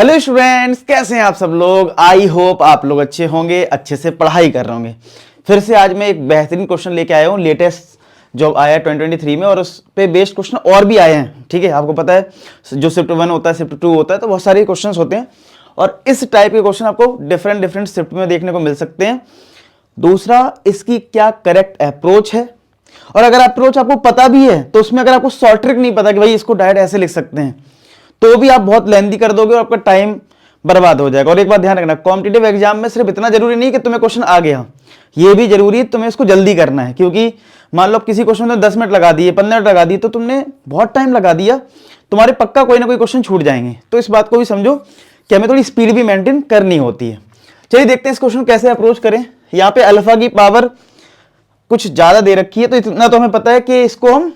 Hello students, कैसे हैं आप सब लोग। आई होप आप लोग अच्छे होंगे, अच्छे से पढ़ाई कर रहे होंगे। फिर से आज मैं एक बेहतरीन क्वेश्चन लेके आया हूँ, लेटेस्ट जो आया 2023 में, और उस पे बेस्ड क्वेश्चन और भी आए हैं। ठीक है, आपको पता है जो शिफ्ट 1 होता है, शिफ्ट 2 होता है, तो बहुत सारे क्वेश्चन होते हैं और इस टाइप के क्वेश्चन आपको डिफरेंट शिफ्ट में देखने को मिल सकते हैं। दूसरा, इसकी क्या करेक्ट अप्रोच है, और अगर अप्रोच आपको पता भी है तो उसमें अगर आपको शॉर्ट ट्रिक नहीं पता कि भाई इसको डायरेक्ट ऐसे लिख सकते हैं, तो भी आप बहुत लेंथी कर दोगे और आपका टाइम बर्बाद हो जाएगा। और एक बात ध्यान रखना, कॉम्पिटिटिव एग्जाम में सिर्फ इतना जरूरी नहीं कि तुम्हें क्वेश्चन आ गया, ये भी जरूरी है तुम्हें इसको जल्दी करना है। क्योंकि मान लो किसी क्वेश्चन में 10 मिनट लगा दिए, 15 मिनट लगा दिए, तो तुमने बहुत टाइम लगा दिया, तुम्हारे पक्का कोई ना कोई क्वेश्चन छूट जाएंगे। तो इस बात को भी समझो कि हमें थोड़ी स्पीड भी मेंटेन करनी होती है। चलिए देखते हैं इस क्वेश्चन कैसे अप्रोच करें। यहाँ पे अल्फा की पावर कुछ ज्यादा दे रखी है, तो इतना तो हमें पता है कि इसको हम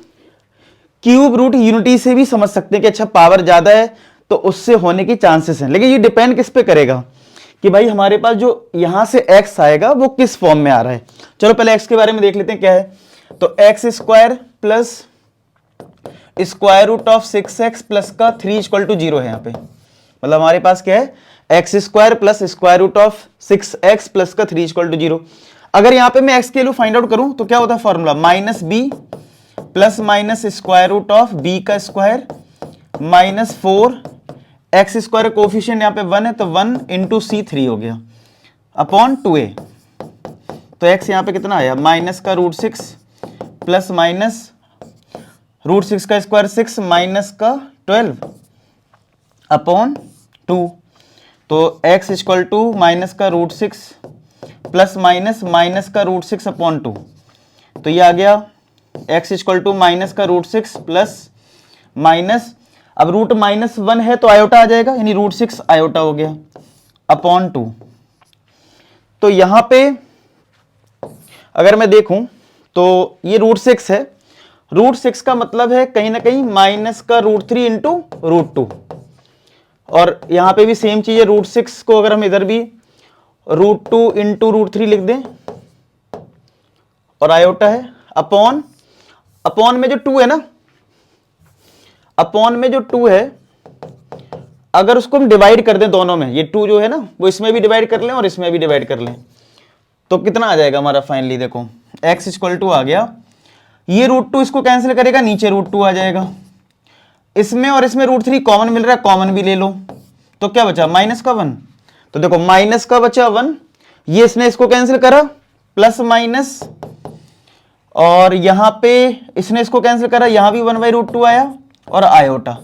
क्यूब रूट यूनिटी से भी समझ सकते हैं कि अच्छा पावर ज्यादा है तो उससे होने की चांसेस हैं। लेकिन ये डिपेंड किस पे करेगा कि भाई हमारे पास जो यहां से x आएगा वो किस फॉर्म में आ रहा है। चलो पहले x के बारे में देख लेते हैं क्या है। तो x square plus square root of 6x plus का 3 इक्वल टू 0 है। यहाँ पे मतलब हमारे पास क्या है, x square plus square root of 6x plus का 3 इक्वल टू 0। अगर यहाँ पे मैं x के वैल्यू फाइंड आउट करूं तो क्या होता है formula, minus B plus minus square root of B का square minus 4 X square coefficient यहाँ पे 1 है तो 1 इंटू सी 3 हो गया अपॉन 2a। तो x यहाँ पे कितना आया, माइनस का रूट 6 प्लस माइनस रूट 6 का स्क्वायर 6 माइनस का 12 अपॉन 2। तो x इक्वल टू माइनस का रूट 6 प्लस माइनस माइनस का रूट 6 अपॉन 2। तो ये आ गया x इक्वल टू माइनस का रूट 6 प्लस माइनस, अब रूट माइनस 1 है तो आयोटा आ जाएगा, यानी रूट 6 आयोटा हो गया अपॉन 2। तो यहां पे अगर मैं देखूं तो ये रूट 6 है, रूट 6 का मतलब है कहीं ना कहीं माइनस का रूट 3 इंटू रूट 2। और यहां पे भी सेम चीज है, रूट 6 को अगर हम इधर भी रूट 2 इंटू रूट 3 लिख दें और आयोटा है अपॉन, अपॉन में जो 2 है ना, अपॉन में जो 2 है अगर उसको हम डिवाइड कर दें दोनों में, ये 2 जो है ना वो इसमें भी डिवाइड कर लें और इसमें भी डिवाइड कर लें, तो कितना आ जाएगा हमारा फाइनली, देखो x इक्वल टू आ गया, ये रूट 2 इसको कैंसिल करेगा, नीचे रूट 2 आ जाएगा, इसमें और इसमें रूट 3 कॉमन मिल रहा है, कॉमन भी ले लो, तो क्या बचा माइनस का 1। तो देखो माइनस का बचा 1, ये इसने इसको कैंसिल करा प्लस माइनस, और यहां पे इसने इसको कैंसिल करा, यहां भी 1 बाई रूट 2 आया और आयोटा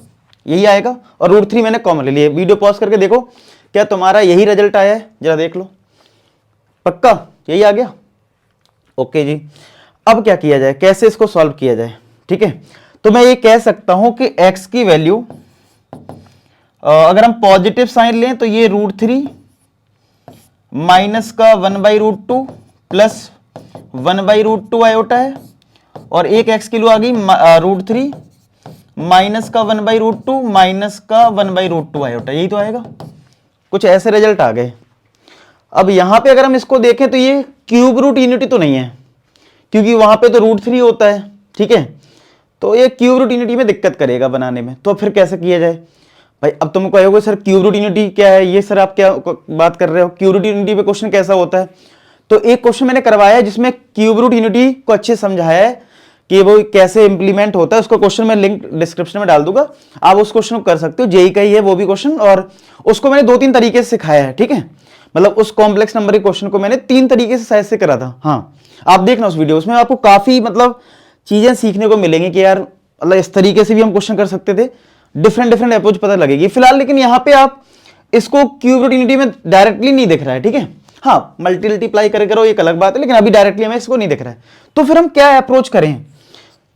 यही आएगा, और रूट 3 मैंने कॉमन ले लिया। वीडियो पॉज करके देखो क्या तुम्हारा यही रिजल्ट आया है, जरा देख लो, पक्का यही आ गया। ओके जी, अब क्या किया जाए, कैसे इसको सॉल्व किया जाए। ठीक है, तो मैं ये कह सकता हूं कि x की वैल्यू अगर हम पॉजिटिव साइन लें तो ये रूट 3 माइनस का 1 by root 2 plus 1 by root 2 iota है, और एक x की वैल्यू आ गई रूट 3 माइनस का 1 बाई रूट 2 माइनस का 1 बाई रूट 2 आयोटा, यही तो आएगा। कुछ ऐसे रिजल्ट आ गए। अब यहां पे अगर हम इसको देखें तो ये क्यूब रूट यूनिटी तो नहीं है, क्योंकि वहां पे तो रूट 3 होता है। ठीक है, तो ये क्यूब रूट यूनिटी में दिक्कत करेगा बनाने में। तो फिर कैसे किया जाए भाई, अब तुम कहोगे सर क्यूब रूट यूनिटी क्या है, ये सर आप क्या बात कर रहे हो, क्यूब रूट यूनिटी पे क्वेश्चन कैसा होता है। तो एक क्वेश्चन मैंने करवाया है जिसमें क्यूब रूट यूनिटी को अच्छे समझाया है कि वो कैसे इंप्लीमेंट होता है। उसका क्वेश्चन मैं लिंक डिस्क्रिप्शन में डाल दूंगा, आप उस क्वेश्चन को कर सकते हो, जेई का ही है वो भी क्वेश्चन, और उसको मैंने 2-3 तरीके से सिखाया है। ठीक है, मतलब उस कॉम्प्लेक्स नंबर के क्वेश्चन को मैंने 3 तरीके से शायद से करा था। हाँ, आप देखना उस वीडियो, उसमें आपको काफी मतलब चीजें सीखने को मिलेंगी कि यार मतलब इस तरीके से भी हम क्वेश्चन कर सकते थे, डिफरेंट अप्रोच पता लगेगी फिलहाल। लेकिन यहाँ पे आप इसको क्यूब रूट यूनिटी में डायरेक्टली नहीं दिख रहा है। ठीक है, हाँ मल्टीप्लाई करे करो एक अलग बात है, लेकिन अभी डायरेक्टली हमें इसको नहीं दिख रहा है। तो फिर हम क्या अप्रोच करें,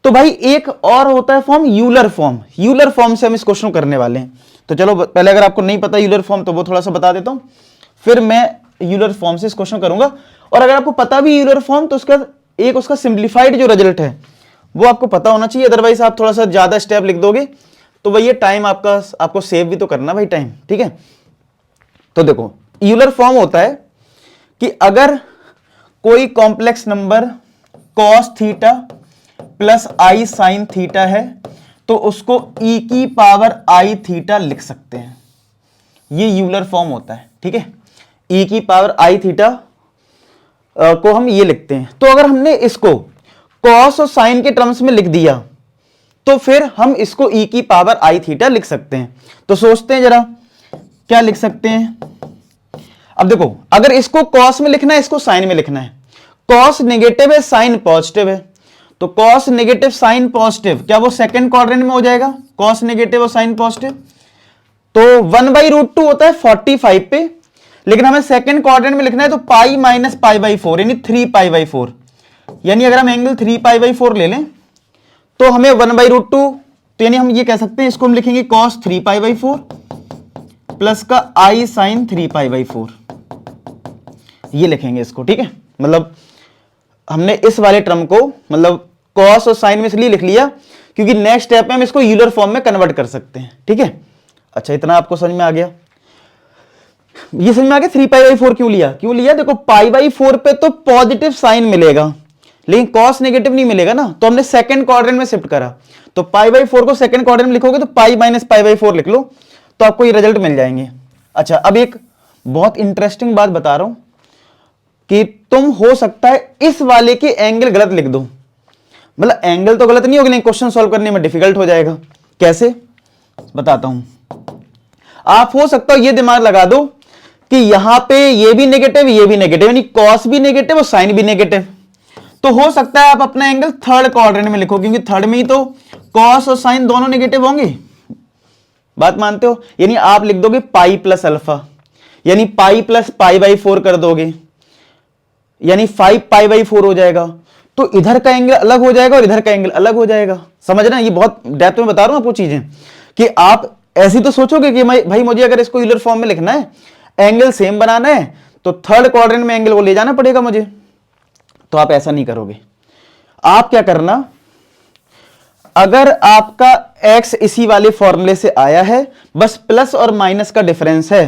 तो भाई एक और होता है form Euler form, Euler form से हम इस क्वेश्चन को करने वाले हैं। तो चलो पहले अगर आपको नहीं पता यूलर फॉर्म तो वो थोड़ा सा बता देता हूं, फिर मैं यूलर फॉर्म से इस क्वेश्चन करूंगा। और अगर आपको पता भी यूलर फॉर्म तो उसका एक उसका सिंप्लीफाइड जो रिजल्ट है वो आपको पता होना चाहिए, अदरवाइज आप थोड़ा सा ज्यादा स्टेप लिख दोगे तो वही टाइम आपको सेव भी तो करना भाई टाइम। ठीक है, तो देखो यूलर फॉर्म होता है कि अगर कोई complex number cos theta plus i sine theta है तो उसको e की पावर आई थीटा लिख सकते हैं। ये यूलर फॉर्म होता है, ठीक है। e की पावर आई थीटा को हम ये लिखते हैं। तो अगर हमने इसको कॉस और साइन के टर्म्स में लिख दिया तो फिर हम इसको e की पावर आई थीटा लिख सकते हैं। तो सोचते हैं जरा क्या लिख सकते हैं। अब देखो, अगर इसको कॉस में लिखना है, इसको साइन में लिखना है। कॉस नेगेटिव है, साइन पॉजिटिव है, तो कॉस नेगेटिव साइन पॉजिटिव, क्या वो सेकंड क्वाड्रेंट में हो जाएगा? कॉस नेगेटिव और साइन पॉजिटिव, तो 1/√2 होता है 45 पे, लेकिन हमें सेकंड क्वाड्रेंट में लिखना है तो पाई माइनस पाई बाई 4 यानी 3π/4, यानी अगर हम एंगल 3π/4 ले लें तो हमें 1/√2, तो यानी हम ये कह सकते हैं, इसको हम लिखेंगे cos 3π/4 प्लस का i sin 3π/4, ये लिखेंगे इसको, ठीक है। मतलब हमने इस वाले टर्म को मतलब cos और sin में इसलिए लिख लिया क्योंकि नेक्स्ट स्टेप में हम इसको यूलर फॉर्म में कन्वर्ट कर सकते हैं, ठीक है। अच्छा, इतना आपको समझ में आ गया? ये समझ में आ गया 3π/4 क्यों लिया? देखो π/4 पे तो पॉजिटिव साइन मिलेगा लेकिन cos नेगेटिव नहीं मिलेगा ना, तो हमने सेकंड क्वाड्रेंट में शिफ्ट करा। तो π/4 को सेकंड क्वाड्रेंट में लिखोगे तो पाई माइनस π/4 लिख लो तो आपको ये रिजल्ट मिल जाएंगे। अच्छा, अब एक बहुत इंटरेस्टिंग बात बता रहा हूं कि तुम हो सकता है इस वाले के एंगल गलत लिख दो, मतलब एंगल तो गलत नहीं होगा लेकिन क्वेश्चन सॉल्व करने में डिफिकल्ट हो जाएगा। कैसे बताता हूं। आप हो सकता है ये दिमाग लगा दो कि यहां पे ये भी नेगेटिव यानी कॉस भी नेगेटिव और साइन भी नेगेटिव, तो हो सकता है आप अपना एंगल थर्ड क्वाड्रेंट में लिखो क्योंकि थर्ड में ही तो कॉस और साइन दोनों नेगेटिव होंगे। बात मानते हो? यानी आप लिख दोगे पाई प्लस अल्फा, यानी पाई प्लस π/4 कर दोगे, यानी 5π/4 हो जाएगा। तो इधर का एंगल अलग हो जाएगा और इधर का एंगल अलग हो जाएगा। समझ रहे हैं? ये बहुत डेप्थ में बता रहा हूं आपको चीजें कि आप ऐसी तो सोचोगे कि भाई मुझे अगर इसको यूलर फॉर्म में लिखना है, एंगल सेम बनाना है तो थर्ड क्वाड्रेंट में एंगल को ले जाना पड़ेगा मुझे, तो आप ऐसा नहीं करोगे। आप क्या करना, अगर आपका x इसी वाले फॉर्मूले से आया है, बस प्लस और माइनस का डिफरेंस है,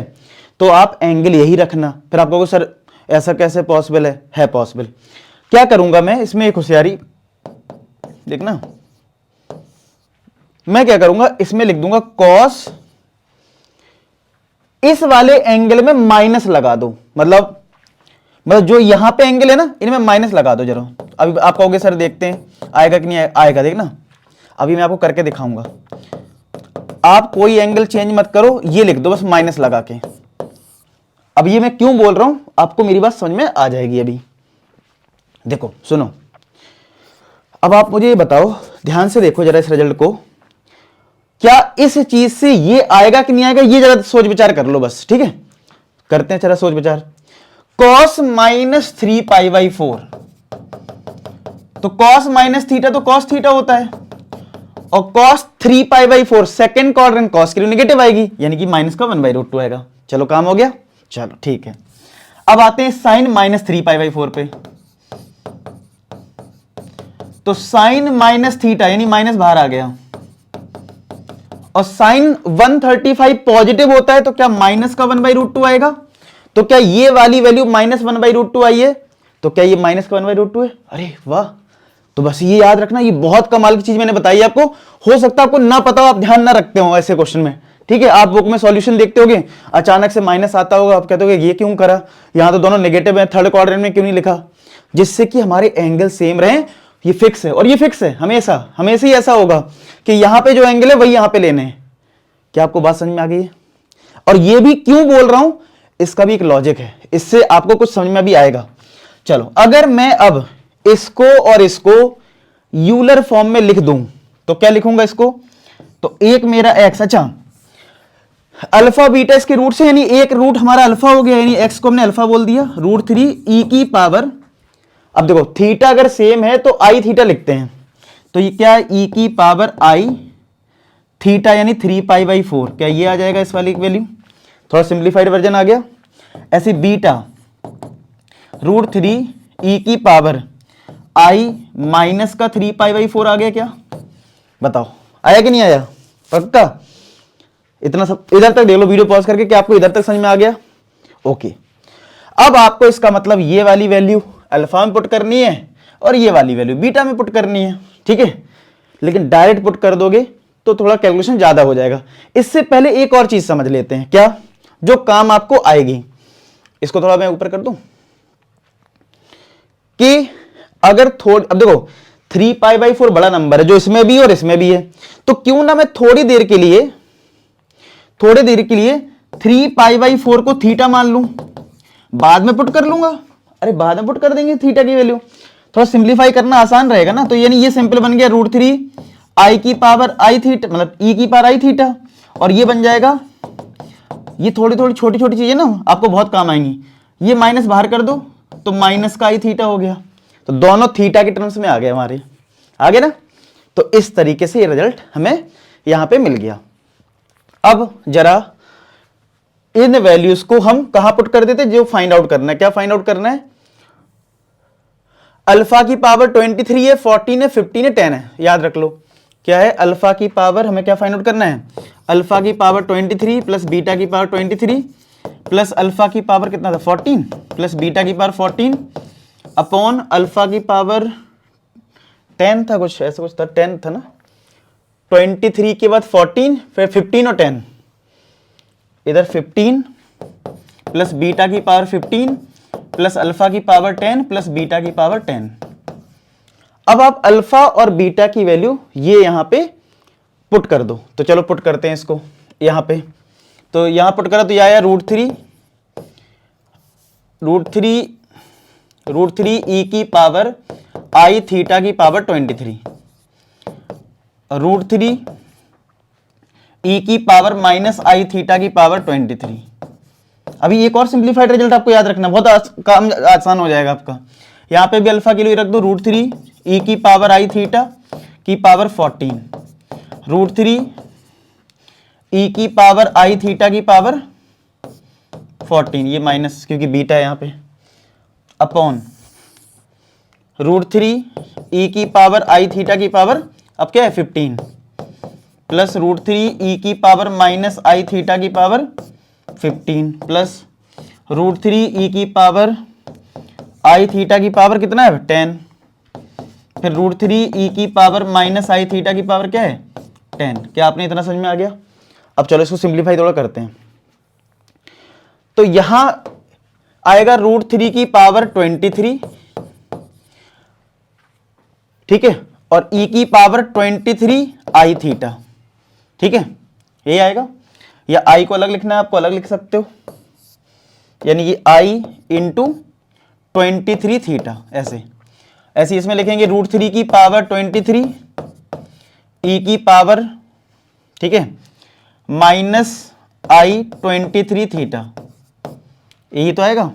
तो आप एंगल यही रखना। फिर आप कहोगे सर ऐसा कैसे पॉसिबल है पॉसिबल। क्या करूंगा मैं इसमें, एक होशियारी देखना, मैं क्या करूंगा इसमें लिख दूंगा कॉस, इस वाले एंगल में माइनस लगा दो, मतलब जो यहां पे एंगल है ना इनमें माइनस लगा दो जरा। अभी आप कहोगे सर देखते हैं आएगा कि नहीं आएगा, देखना अभी मैं आपको करके दिखाऊंगा। आप कोई एंगल चेंज मत करो, ये लिख दो बस माइनस लगा के। अब ये मैं क्यों बोल रहा हूं आपको मेरी बात समझ में आ जाएगी। अभी देखो सुनो, अब आप मुझे ये बताओ, ध्यान से देखो जरा इस रिजल्ट को, क्या इस चीज से ये आएगा कि नहीं आएगा, ये जरा सोच विचार कर लो बस, ठीक है। करते हैं जरा सोच विचार। cos माइनस 3π/4, तो cos माइनस थीटा तो cos थीटा होता है, और cos 3π/4 सेकंड क्वाड्रेंट cos के लिए नेगेटिव आएगी, यानी कि माइनस का 1/√2 आएगा। चलो काम हो गया, चलो ठीक है। अब आते हैं साइन माइनस 3π/4 पे, तो साइन माइनस थीटा यानी माइनस बाहर आ गया, और साइन 135 पॉजिटिव होता है तो क्या माइनस का 1/√2 आएगा। तो क्या ये वाली वैल्यू माइनस 1/√2 आई है, तो क्या ये माइनस का 1/√2 है। अरे वाह, तो बस ये याद रखना, ये बहुत कमाल की चीज मैंने बताई आपको। हो सकता है आपको ना पता हो, आप ध्यान ना रखते हो ऐसे क्वेश्चन में, ठीक है। आप बुक में सॉल्यूशन देखते होगे, अचानक से माइनस आता होगा, आप कहते होगे ये क्यों करा, यहां तो दोनों नेगेटिव है, थर्ड क्वाड्रेंट में क्यों नहीं लिखा, जिससे कि हमारे एंगल सेम रहे। ये फिक्स है, और ये फिक्स है, हमेशा ही ऐसा होगा कि यहां पे जो एंगल है वही यहां पे लेने हैं। क्या आपको बात समझ में आ गई है? और ये भी क्यों बोल रहा हूं, इसका भी एक लॉजिक है, इससे आपको कुछ समझ में भी आएगा। चलो, अगर मैं अब इसको और इसको यूलर फॉर्म में लिख दूं तो क्या लिखूंगा इसको, तो एक मेरा x, अच्छा अल्फा बीटा इसके रूट से, यानी एक रूट हमारा अल्फा हो गया, यानी x को हमने अल्फा बोल दिया, √3 e की पावर। अब देखो थीटा अगर सेम है तो आई थीटा लिखते हैं, तो ये क्या e की पावर आई थीटा यानी 3π/4, क्या ये आ जाएगा इस वाली वैल्यू, थोड़ा सिंप्लीफाइड वर्जन आ गया। ऐसे बीटा √3 e की पावर आई माइनस का 3π/4 आ गया, क्या बताओ आया कि नहीं आया, पक्का। इतना सब इधर तक देख लो वीडियो पॉज करके, क्या आपको इधर तक समझ में आ गया? ओके। अब आपको इसका मतलब ये वाली वैल्यू अल्फा में पुट करनी है और ये वाली वैल्यू बीटा में पुट करनी है, ठीक है। लेकिन डायरेक्ट पुट कर दोगे तो थोड़ा कैलकुलेशन ज्यादा हो जाएगा। इससे पहले एक और चीज समझ लेते हैं, क्या जो काम आपको आएगी। इसको थोड़ा मैं ऊपर कर दूं कि अगर अब देखो 3π/4 बड़ा नंबर है जो इसमें भी और इसमें भी है, तो क्यों ना मैं थोड़ी देर के लिए 3π/4 को थीटा मान लूं, बाद में पुट कर लूंगा। अरे बाद में पुट कर देंगे थीटा की वैल्यू, थोड़ा सिंप्लीफाई करना आसान रहेगा ना। तो यानी ये सिंपल बन गया √3 i की पावर i थीटा, मतलब e की पावर i थीटा, और ये बन जाएगा, ये थोड़ी थोड़ी छोटी छोटी चीजें ना आपको बहुत काम आएंगी, ये माइनस बाहर कर दो तो माइनस का i थीटा हो गया। तो दोनों थीटा के टर्म्स में आ गए हमारे, आ गए ना। तो इस तरीके से ये रिजल्ट हमें यहां पे मिल गया। अब जरा इन वैल्यूज को हम कहां पुट कर देते, जो फाइंड आउट करना है। क्या फाइंड आउट करना है? अल्फा की पावर 23 है, 14 है, 15 है, 10 है। याद रख लो क्या है, अल्फा की पावर हमें क्या फाइंड आउट करना है, अल्फा की पावर 23 प्लस बीटा की पावर 23 प्लस अल्फा की पावर कितना था 14 प्लस बीटा की पावर 14 अपॉन अल्फा की पावर 10 था, कुछ ऐसा कुछ था, 10 था ना, 23 के बाद 14 फिर 15 और 10, इधर 15 प्लस बीटा की पावर 15 प्लस अल्फा की पावर 10 प्लस बीटा की पावर 10। अब आप अल्फा और बीटा की वैल्यू ये यहां पे पुट कर दो। तो चलो पुट करते हैं इसको यहां पे। तो यहां पुट करा तो यह आया √3 e की पावर i थीटा की पावर 23, √3 e की पावर माइनस i थीटा की पावर 23। अभी एक और सिंप्लीफाइड रिजल्ट आपको याद रखना, बहुत काम आसान हो जाएगा आपका। यहां पे भी अल्फा के लिए रख दो √3 e की पावर i थीटा की पावर 14, √3 e की पावर i थीटा की पावर 14, ये माइनस क्योंकि बीटा है यहां पे, अपॉन √3 e की पावर i थीटा की पावर अब क्या है 15 प्लस √3 e की पावर माइनस i थीटा की पावर 15 प्लस √3 e की पावर i थीटा की पावर कितना है 10, फिर √3 e की पावर माइनस i थीटा की पावर क्या है 10। क्या आपने इतना समझ में आ गया? अब चलो इसको सिंप्लीफाई थोड़ा करते हैं। तो यहां आएगा √3 की पावर 23, ठीक है, और e की पावर 23 i थीटा, ठीक है, ये आएगा। या i को अलग लिखना है आपको अलग लिख सकते हो, यानी कि i इंटू 23 थीटा, ऐसे इसमें लिखेंगे √3 की पावर 23 e की पावर, ठीक है, माइनस i 23 थीटा, यही तो आएगा।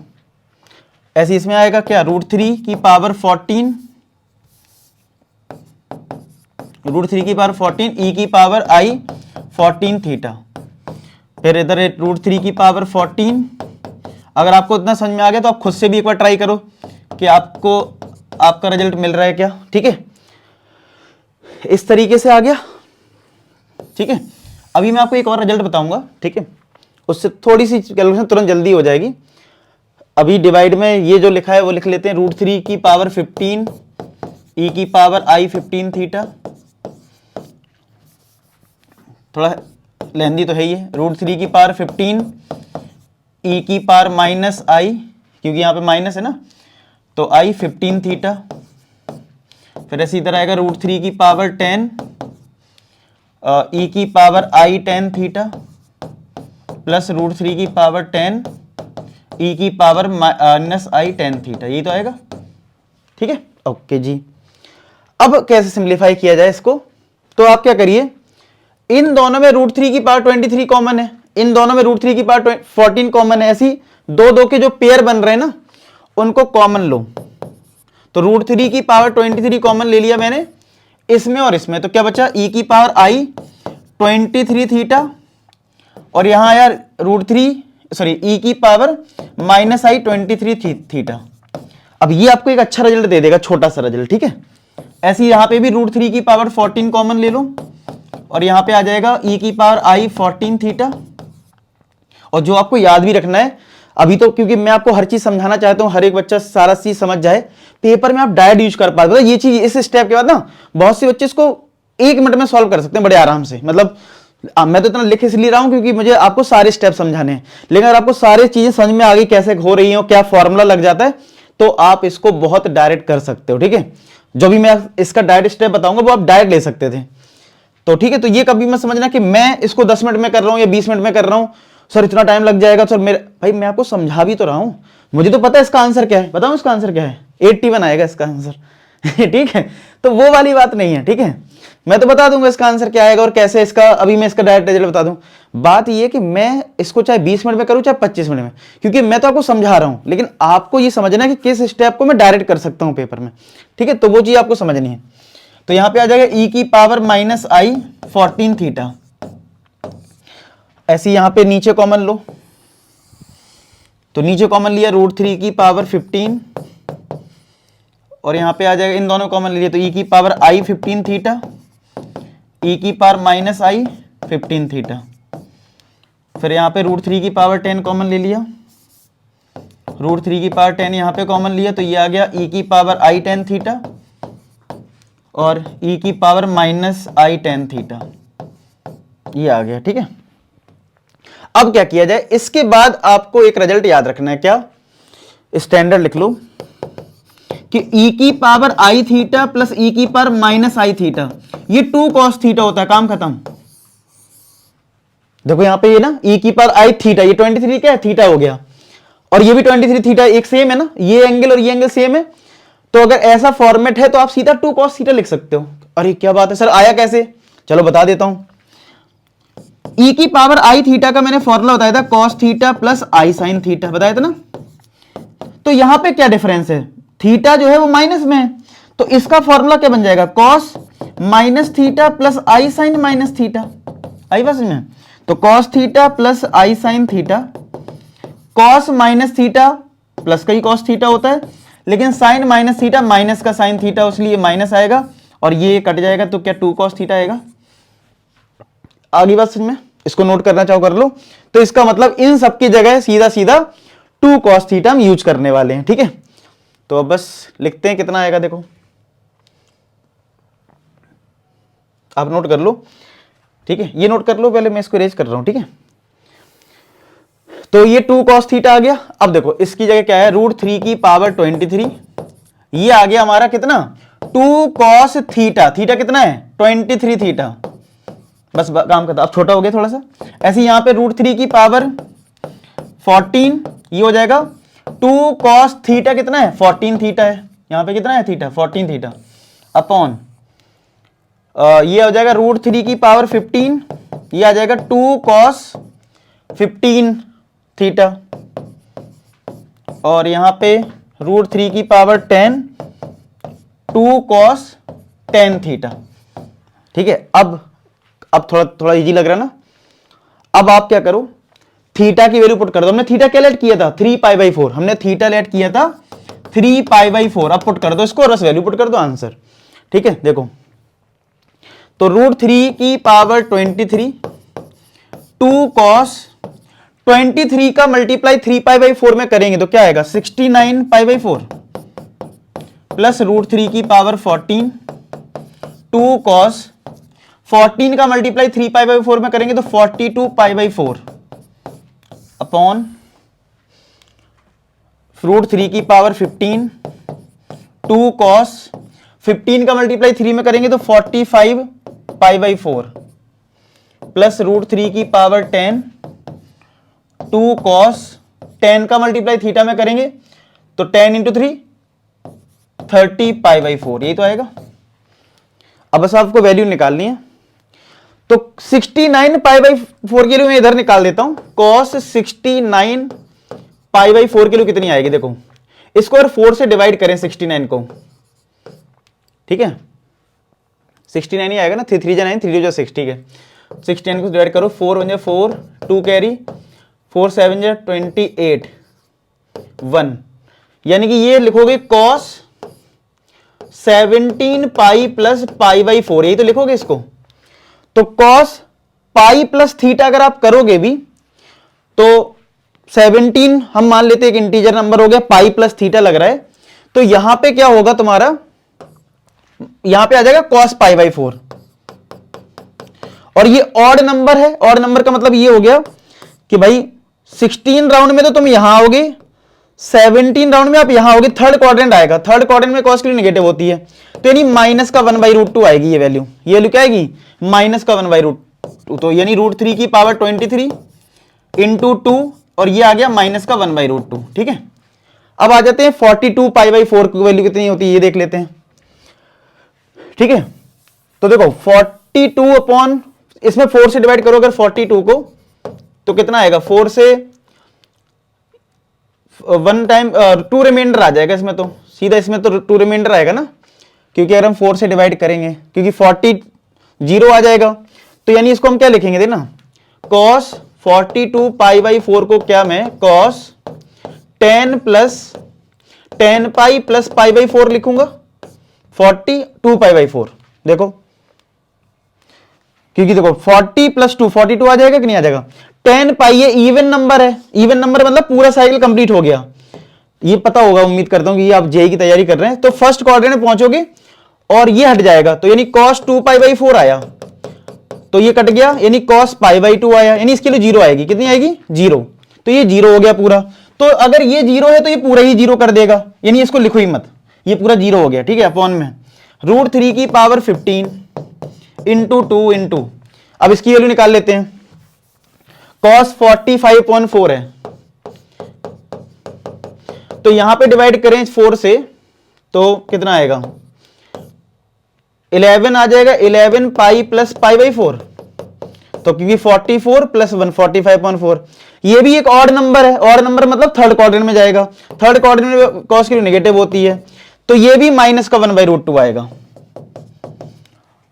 ऐसे इसमें आएगा क्या √3 की पावर 14, √3 की पावर 14 e की पावर i 14 थीटा, फिर इधर √3 की पावर 14। अगर आपको इतना समझ में आ गया तो आप खुद से भी एक बार ट्राई करो कि आपको आपका रिजल्ट मिल रहा है क्या, ठीक है। इस तरीके से आ गया, ठीक है। अभी मैं आपको एक और रिजल्ट बताऊंगा, ठीक है, उससे थोड़ी सी कैलकुलेशन तुरंत जल्दी हो जाएगी। अभी डिवाइड में ये जो लिखा है वो लिख लेते हैं, √3 की पावर 15 e की पावर i 15 थीटा, थोड़ा लेंदी तो है ही है, √3 की पावर 15 e की पावर माइनस i, क्योंकि यहाँ पे माइनस है ना, तो i 15 थीटा, फिर ऐसे इधर आएगा √3 की पावर 10 e की पावर i 10 थीटा प्लस √3 की पावर 10 e की पावर माइनस i 10 थीटा, यही तो आएगा, ठीक है। ओके जी, अब कैसे सिंप्लीफाई किया जाए इसको? तो आप क्या करिए, इन दोनों में √3 की पावर 23 कॉमन है, इन दोनों में √3 की पावर 14 कॉमन है, ऐसी दो के जो पेयर बन रहे हैं ना उनको कॉमन लो। तो √3 की पावर 23 कॉमन ले लिया मैंने इसमें और इसमें, तो क्या बचा e की पावर i 23 थीटा, और यहां आया e की पावर माइनस i 23 थीटा। अब ये आपको एक अच्छा रिजल्ट दे देगा, छोटा सा रिजल्ट, ठीक है। ऐसे यहां पे भी √3 की पावर 14 कॉमन ले लो, और यहां पे आ जाएगा e की पावर i 14 थीटा। और जो आपको याद भी रखना है, अभी तो क्योंकि मैं आपको हर चीज समझाना चाहता हूं, हर एक बच्चा सारा चीज समझ जाए, पेपर में आप डायरेक्ट यूज कर पाते, मतलब ये चीज इस स्टेप के बाद ना बहुत से बच्चे इसको 1 मिनट में सॉल्व कर सकते हैं बड़े आराम से, मतलब मैं तो इतना लिख इसलिए रहा हूं क्योंकि मुझे आपको सारे स्टेप समझाने हैं, लेकिन अगर आपको सारी चीजें समझ में आ गई कैसे हो रही हो, क्या फॉर्मूला लग जाता है, तो आप इसको बहुत डायरेक्ट कर सकते हो। ठीक है, जो भी मैं इसका डायरेक्ट स्टेप बताऊंगा वो आप डायरेक्ट ले सकते थे। तो ठीक है, तो ये कभी मत समझना कि मैं इसको 10 मिनट में कर रहा हूं या 20 मिनट में कर रहा हूं, सर इतना टाइम लग जाएगा सर मेरे। भाई मैं आपको समझा भी तो रहा हूं, मुझे तो पता है इसका आंसर क्या है, बताऊं इसका आंसर क्या है, 81 आएगा इसका आंसर। ठीक है, तो वो वाली बात नहीं है। ठीक है, मैं तो बता दूंगा इसका आंसर क्या आएगा और कैसे इसका, अभी मैं इसका डायरेक्ट रिजल्ट बता दूं। बात ये कि मैं इसको चाहे 20 मिनट में करूं चाहे 25 मिनट में, क्योंकि मैं तो आपको समझा रहा हूं, लेकिन आपको ये समझना है कि किस स्टेप को मैं डायरेक्ट कर सकता हूं पेपर में। ठीक है, तो वो चीज आपको समझनी है। तो यहां पे आ जाएगा e की पावर माइनस आई 14 थीटा, ऐसे यहां पे नीचे कॉमन लो, तो नीचे कॉमन लिया √3 की पावर 15, और यहां पे आ जाएगा इन दोनों कॉमन लिया तो e की पावर आई 15 थीटा, e की पावर माइनस आई 15 थीटा, फिर यहां पे √3 की पावर 10 कॉमन ले लिया, √3 की पावर 10 यहां पे कॉमन लिया तो ये आ गया e की पावर आई 10 थीटा और e की पावर माइनस आई 10 थीटा, ये आ गया। ठीक है, अब क्या किया जाए, इसके बाद आपको एक रिजल्ट याद रखना है, क्या, स्टैंडर्ड लिख लो कि e की पावर आई थीटा प्लस e की पावर माइनस आई थीटा, ये 2 cos थीटा होता है, काम खत्म। देखो यहां पे ये ना e की पावर आई थीटा, ये 23 क्या है, थीटा हो गया, और ये भी 23 थीटा, एक सेम है ना, ये एंगल और ये एंगल सेम है, तो अगर ऐसा फॉर्मेट है तो आप सीधा 2 cos थीटा लिख सकते हो। अरे क्या बात है सर, आया कैसे, चलो बता देता हूं। e की पावर आई थीटा का मैंने फॉर्मूला बताया था cos theta plus i sine theta, बताया था ना। तो यहां पे क्या डिफरेंस है, थीटा जो है वो माइनस में है, तो इसका फॉर्मूला क्या बन जाएगा, cos minus theta plus i sine minus theta, आई बात में। तो cos theta plus i sine theta, cos minus theta plus का ही cos थीटा होता है, लेकिन साइन माइनस थीटा माइनस का साइन थीटा, इसलिए माइनस आएगा और ये कट जाएगा, तो क्या 2 cos थीटा आएगा। आगे बात समझ में, इसको नोट करना चाहो कर लो। तो इसका मतलब इन सबकी जगह सीधा सीधा 2 cos थीटा हम यूज करने वाले हैं। ठीक है, तो अब बस लिखते हैं कितना आएगा, देखो आप नोट कर लो। ठीक है, ये नोट कर लो पहले, मैं इसको इरेज कर रहा हूं। ठीक है, तो ये 2 cos थीटा आ गया। अब देखो इसकी जगह क्या है, √3 की पावर 23, ये आ गया हमारा कितना, 2 cos थीटा, थीटा कितना है 23 थीटा, बस काम करता, अब छोटा हो गया थोड़ा सा। ऐसे यहां पे √3 की पावर 14, ये हो जाएगा 2 cos थीटा कितना है 14 थीटा है, यहां पे कितना है थीटा 14 थीटा, अपॉन ये हो जाएगा √3 की पावर 15, ये आ जाएगा 2 cos 15 थीटा, और यहां पे √3 की पावर 10, 2 cos 10 थीटा। ठीक है, अब थोड़ा थोड़ा इजी लग रहा है ना। अब आप क्या करो, थीटा की वैल्यू पुट कर दो, हमने थीटा क्या लेट किया था 3π/4, हमने थीटा लेट किया था 3π/4, अब पुट कर दो इसको, रस वैल्यू पुट कर दो, आंसर। ठीक है, देखो तो √3 की पावर 23, 2 cos 23 का मल्टीप्लाई 3π/4 में करेंगे तो क्या आएगा 69π/4 प्लस √3 की पावर 14, 2 cos 14 का मल्टीप्लाई 3π/4 में करेंगे तो 42π/4 अपॉन √3 की पावर 15, 2 cos 15 का मल्टीप्लाई 3 में करेंगे तो 45π/4 प्लस √3 की पावर 10, 2 cos 10 का मल्टीप्लाई थीटा में करेंगे तो 10 × 3 30π/4, यही तो आएगा। अब बस आपको वैल्यू निकालनी है, तो 69π/4 के लिए मैं इधर निकाल देता हूं, cos 69π/4 के लिए कितनी आएगी, देखो इसको अगर 4 से डिवाइड करें 69 को, ठीक है 69 ही आएगा ना, 3 3 9 3 2 6, ठीक है 69 को डिवाइड करो, 4 1 4, 2 कैरी, 4 7 28, 1, यानी कि ये लिखोगे cos 17π प्लस π/4, यही तो लिखोगे इसको। तो cos पाई प्लस थीटा अगर आप करोगे भी तो 17 हम मान लेते एक इंटीजर नंबर हो गया, पाई प्लस थीटा लग रहा है, तो यहां पे क्या होगा तुम्हारा, यहां पे आ जाएगा cos π/4, और ये ऑड नंबर है। ऑड नंबर का मतलब ये हो गया कि भाई 16 राउंड में तो तुम यहां आओगे, 17 राउंड में आप यहां आओगे, थर्ड क्वाड्रेंट आएगा। थर्ड क्वाड्रेंट में कॉस की नेगेटिव होती है, तो यानी माइनस का 1/√2 आएगी ये वैल्यू। ये वैल्यू क्या आएगी? माइनस का 1/√2। तो यानी √3 की पावर 23 इंटू 2, और ये आ गया माइनस का 1/√2। ठीक है, अब आ जाते हैं 42 π/4 की वैल्यू कितनी होती है ये देख लेते हैं। ठीक है, तो देखो 42 अपॉन, इसमें 4 से डिवाइड करो अगर 42 को, तो कितना आएगा? 4 से 1 टाइम 2 रिमाइंडर आ जाएगा इसमें, तो सीधा इसमें तो 2 रिमाइंडर आएगा ना, क्योंकि अगर हम 4 से डिवाइड करेंगे, क्योंकि 40 0 आ जाएगा। तो यानी इसको हम क्या लिखेंगे देना, cos 42 π/4 को क्या मैं cos 10 प्लस 10 पाई प्लस π/4 लिखूंगा, 42 π/4। देखो, क्योंकि देखो 40 प्लस 2 42 आ जाएगा कि नहीं आ जाएगा? 10 पाई ये इवन नंबर है, इवन नंबर मतलब पूरा साइकिल कंप्लीट हो गया। ये पता होगा, उम्मीद करता हूं कि ये आप जेई की तैयारी कर रहे हैं। तो फर्स्ट क्वाड्रेंट में पहुंचोगे और ये हट जाएगा, तो यानी cos 2 π/4 आया, तो ये कट गया, यानी cos π/2 आया, यानी इसके लिए 0 आएगी। कितनी आएगी? 0। तो ये 0 हो गया पूरा। तो अगर ये 0 है तो ये पूरा ही 0 कर देगा, यानी इसको लिखो ही मत, ये पूरा 0 हो गया। ठीक है, अपॉन में √3 की पावर 15 इंटू 2 इंटू, अब इसकी वैल्यू निकाल लेते हैं। cos 45/4 है, तो यहां पे डिवाइड करें 4 से, तो कितना आएगा? 11 आ जाएगा, 11 पाई प्लस π/4। तो क्योंकि 44 प्लस 1 45/4, ये भी एक ऑड नंबर है। ऑड नंबर मतलब थर्ड क्वाड्रेंट में जाएगा, थर्ड क्वाड्रेंट में कॉस की नेगेटिव होती है, तो ये भी माइनस का 1/√2 आएगा।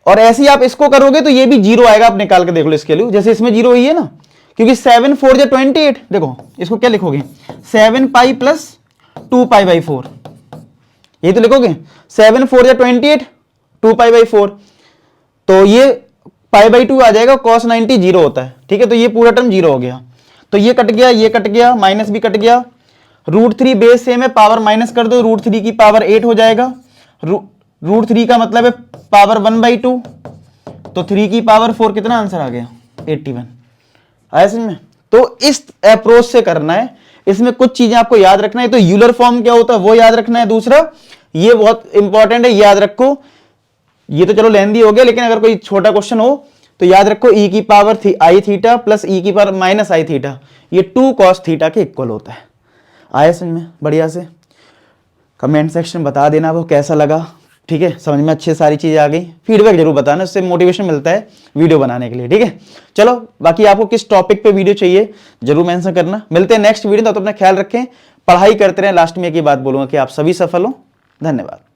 और ऐसे ही आप इसको करोगे तो ये भी 0 आएगा। आप निकाल के देख लो इसके लिए, जैसे इसमें 0 ही है ना, क्योंकि 7 4 या 28। देखो इसको क्या लिखोगे? 7 पाई प्लस 2 π/4, ये तो लिखोगे। 7 4 या 28, 2 π/4, तो ये π/2 आ जाएगा। cos 90 0 होता है। ठीक है, तो ये पूरा टर्म 0 हो गया, तो ये कट गया, ये कट गया, माइनस भी कट गया। √3 बेस सेम है, पावर माइनस कर दो, √3 की पावर 8 हो जाएगा। √3 का मतलब है पावर 1/2, तो 3 की पावर 4, कितना आंसर आ गया? 81। आया समझ में? तो इस अप्रोच से करना है। इसमें कुछ चीजें आपको याद रखना है, तो यूलर फॉर्म क्या होता है वो याद रखना है। दूसरा ये बहुत इंपॉर्टेंट है, याद रखो। ये तो चलो लेंदी हो गया, लेकिन अगर कोई छोटा क्वेश्चन हो तो याद रखो e की पावर आई थीटा प्लस e की पावर माइनस आई थीटा, ये 2 cos थीटा के इक्वल होता है। आया समझ में? बढ़िया से कमेंट सेक्शन बता देना वो कैसा लगा। ठीक है, समझ में अच्छी सारी चीजें आ गई। फीडबैक जरूर बताना, उससे मोटिवेशन मिलता है वीडियो बनाने के लिए। ठीक है, चलो बाकी आपको किस टॉपिक पे वीडियो चाहिए जरूर मेंशन करना। मिलते हैं नेक्स्ट वीडियो, तो अपना ख्याल रखें, पढ़ाई करते रहें। लास्ट में एक ही बात बोलूंगा कि आप सभी सफल हो। धन्यवाद।